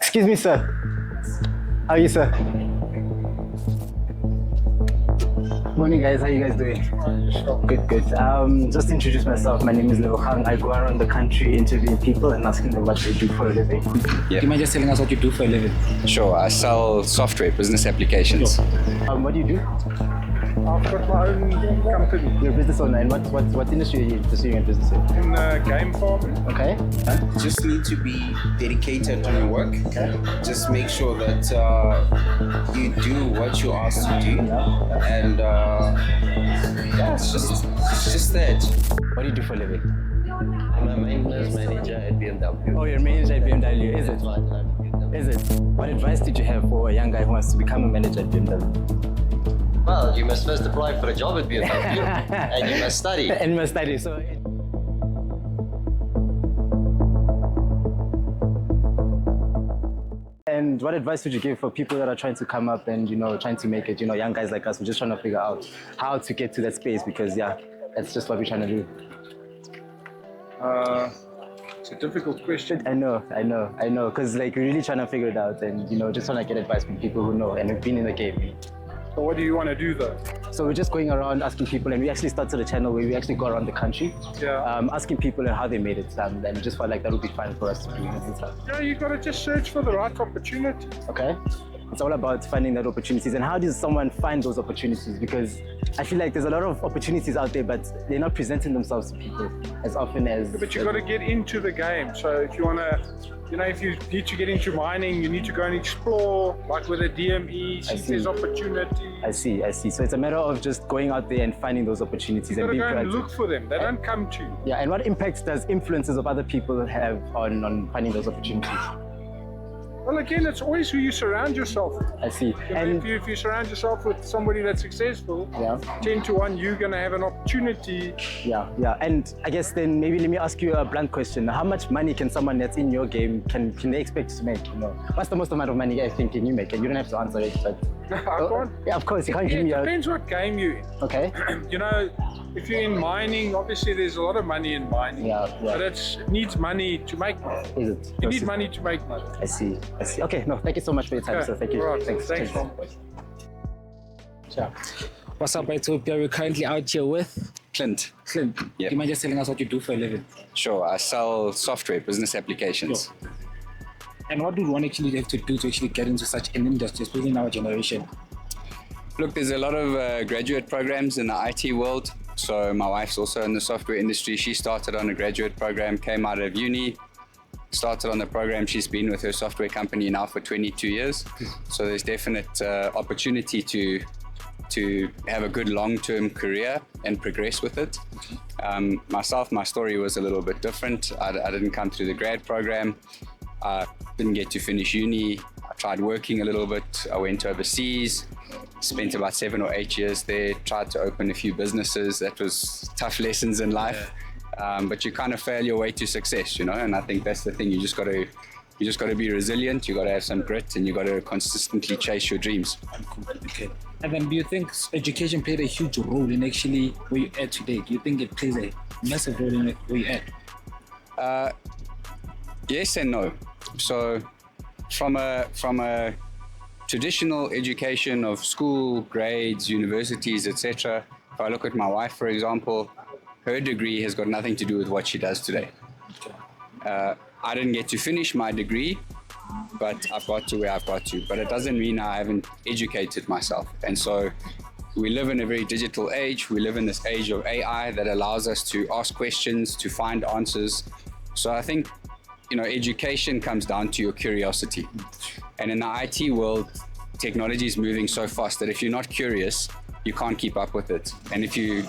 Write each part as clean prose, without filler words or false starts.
Excuse me, sir. How are you, sir? Morning, guys. How you guys doing? Good, good. Just to introduce myself. My name is Leohang. I go around the country interviewing people and asking them what they do for a living. Yeah. Do you mind just telling us what you do for a living? Sure, I sell software, business applications. What do you do? I've got my own company You're a business owner. And what industry are you pursuing in business in? in game farming. Okay. Just need to be dedicated on your work. Okay. Just make sure that you do what you're asked to do, and yeah, it's just that. What do you do for a living? I'm a maintenance manager at BMW. Oh, you're a manager at BMW. Is it? Is it? What advice did you have for a young guy who wants to become a manager at BMW? Well, you must first apply for a job at BMW and you must study. And you must study. So. And what advice would you give for people that are trying to come up and, trying to make it, young guys like us, we're just trying to figure out how to get to that space because, that's just what we're trying to do. It's a difficult question. I know, because we're really trying to figure it out and, just trying to get advice from people who know and have been in the game. So what do you want to do though? So we're just going around asking people, and we actually started a channel where we actually go around the country, asking people how they made it, and we just felt like that would be fun for us to do. Yeah, you got to just search for the right opportunity. Okay. It's all about finding that opportunities. And how does someone find those opportunities? Because I feel like there's a lot of opportunities out there, but they're not presenting themselves to people as often as... But you got to get into the game. So if you want to, if you need to get into mining, you need to go and explore, like with a DME, see if there's opportunity. I see. So it's a matter of just going out there and finding those opportunities. You got to being go and proactive. look for them. They don't come to you. Yeah, and what impacts does influences of other people have on finding those opportunities? Well, again, it's always who you surround yourself with. I see. And if you surround yourself with somebody that's successful, 10 to 1, you're going to have an opportunity. Yeah. And I guess then maybe let me ask you a blunt question. How much money can someone that's in your game, can they expect to make? What's the most amount of money I think can you make? And you don't have to answer it, but... I can't. Yeah, of course, you can't give me It a... depends what game you're in. Okay. If you're in mining, obviously there's a lot of money in mining. Yeah. But it needs money to make money. Is it? You need money to make money. I see. Okay, no, thank you so much for your time, Okay, sir. Thank you. right, Thanks. thanks. Ciao. What's up, Ytopia? We're currently out here with Clint. Clint. Yeah. Do you mind just telling us what you do for a living? Sure, I sell software, business applications. And what do one actually have to do to actually get into such an industry, especially in our generation? Look, there's a lot of graduate programs in the IT world. So my wife's also in the software industry. She started on a graduate program, came out of uni, started on the program. She's been with her software company now for 22 years. So there's definite opportunity to have a good long-term career and progress with it. Myself, my story was a little bit different. I didn't come through the grad program. I didn't get to finish uni. I tried working a little bit. I went overseas, spent about 7 or 8 years there, tried to open a few businesses. That was tough lessons in life. But you kind of fail your way to success, and I think that's the thing. You just got to be resilient. You got to have some grit, and you got to consistently chase your dreams. Okay. And then do you think education played a huge role in actually where you're at today? Do you think it plays a massive role in where you're at? Yes and no. So from a traditional education of school, grades, universities, etc., if I look at my wife, for example, her degree has got nothing to do with what she does today. I didn't get to finish my degree, but I've got to where I've got to. But it doesn't mean I haven't educated myself. And so we live in a very digital age. We live in this age of AI that allows us to ask questions, to find answers. So I think, education comes down to your curiosity. And in the IT world, technology is moving so fast that if you're not curious, you can't keep up with it. And if you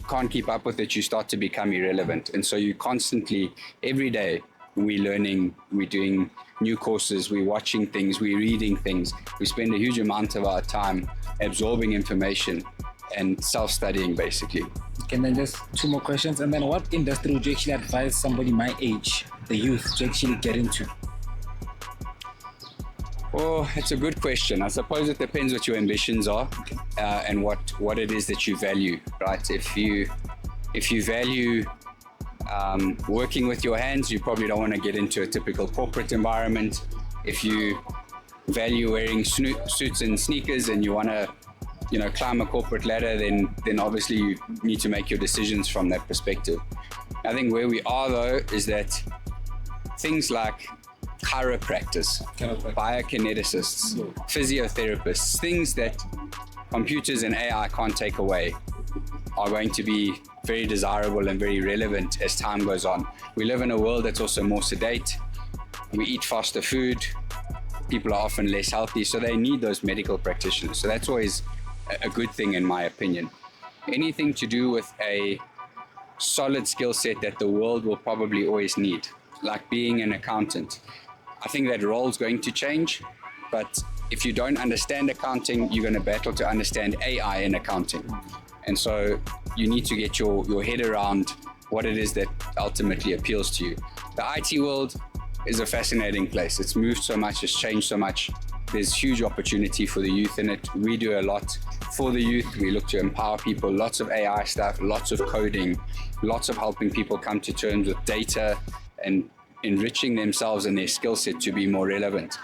can't keep up with it, you start to become irrelevant. And so you constantly, every day, we're learning, we're doing new courses, we're watching things, we're reading things. We spend a huge amount of our time absorbing information and self-studying, basically. Okay, and then just 2 more questions. And then what industry would you actually advise somebody my age, the youth, to actually get into? Oh, it's a good question. I suppose it depends what your ambitions are and what it is that you value, right? If you value working with your hands, you probably don't want to get into a typical corporate environment. If you value wearing suits and sneakers and you want to, climb a corporate ladder, then obviously you need to make your decisions from that perspective. I think where we are though is that things like chiropractors, biokineticists, physiotherapists, things that computers and AI can't take away, are going to be very desirable and very relevant as time goes on. We live in a world that's also more sedate. We eat faster food. People are often less healthy, so they need those medical practitioners. So that's always a good thing in my opinion. Anything to do with a solid skill set that the world will probably always need, like being an accountant. I think that role's going to change, but if you don't understand accounting, you're going to battle to understand AI in accounting. And so you need to get your head around what it is that ultimately appeals to you. The IT world is a fascinating place. It's moved so much, it's changed so much. There's huge opportunity for the youth in it. We do a lot for the youth. We look to empower people, lots of AI stuff, lots of coding, lots of helping people come to terms with data and enriching themselves and their skill set to be more relevant.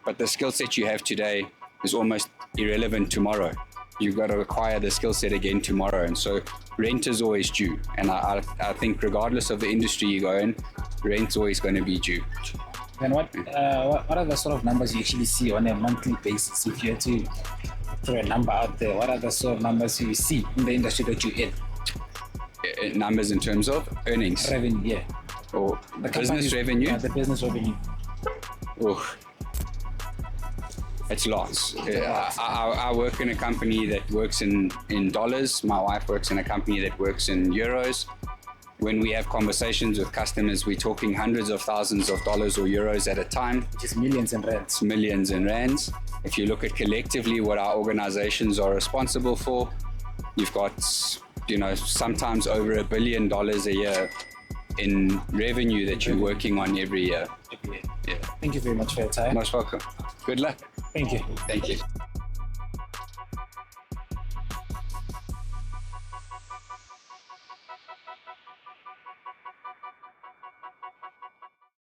But the skill set you have today is almost irrelevant tomorrow. You've got to acquire the skill set again tomorrow. And so rent is always due. And I think regardless of the industry you go in, rent's always going to be due. Then what are the sort of numbers you actually see on a monthly basis? If you had to throw a number out there, what are the sort of numbers you see in the industry that you're in? Numbers in terms of earnings? Revenue, yeah. Or The business companies- revenue? Yeah, the business revenue. Oh, it's lots. I work in a company that works in dollars. My wife works in a company that works in euros. When we have conversations with customers, we're talking hundreds of thousands of dollars or euros at a time. Which is millions and rands. It's millions in rands. If you look at collectively what our organizations are responsible for, you've got, sometimes over $1 billion a year in revenue that you're working on every year. Yeah. Thank you very much for your time. Most welcome. Good luck. Thank you. Thank you.